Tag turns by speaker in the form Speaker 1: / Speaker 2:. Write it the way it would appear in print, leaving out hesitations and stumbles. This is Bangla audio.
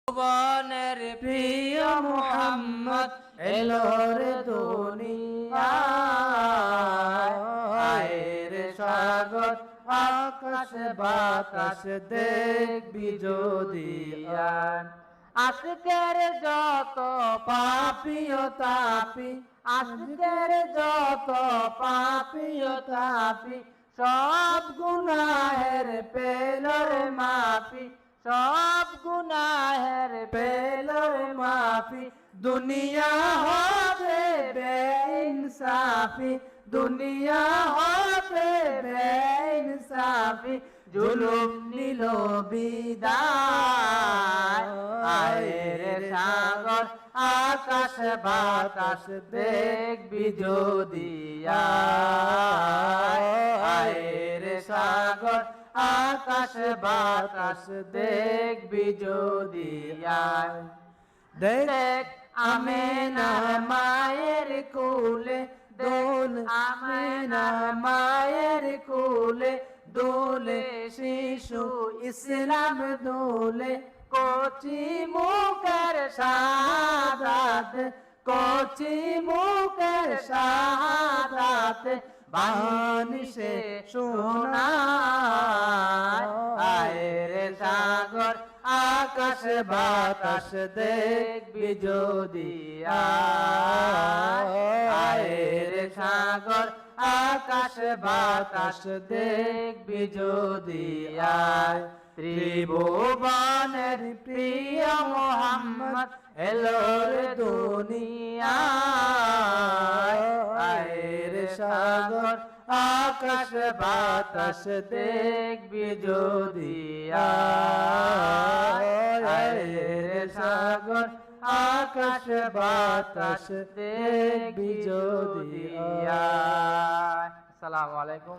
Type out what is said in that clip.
Speaker 1: ভুবনের প্রিয় মুহাম্মদ এলোর দুনিয়ায়, আয়ের সাগর আকাশ বাতাস দেখবি যদি আর। আজকের যত পাপী ও তাপী, আজকের যত পাপী ও তাপী, সব গুনাহের পেলর মাফি, সব গুনাহের পেলর মাফি। দুনিয়া হবে বেইনসাফি, দুনিয়া হবে বেইনসাফি। জুলুম নিল বিদায়, আয়ের সাগর আকাশ বাতাস দেখবি যদি আর। আয়ের সাগর আকাশ বাতাস দেখবি যদি আর। দেখ আমেনা মায়ের কোলে দোল, আমেনা মায়ের কোলে দোলে শিশু ইসলাম দোলে। কচি মুখের শাহাদাত, কচি মুখের শাহাদাত বানিশে শোনায়। আয়ের সাগর আকাশ বাতাস দেখবি যদি আর। আয়ের সাগর আকাশ বাতাস দেখবি যদি আর। ত্রিভুবনের প্রিয় মুহাম্মদ এলোর দুনিয়ায়, আয়ের সাগর আকাশ বাতাস দেখবি যদি আর। আয়ের সাগর আকাশ বাতাস দেখবি যদি আর। আসসালামু আলাইকুম।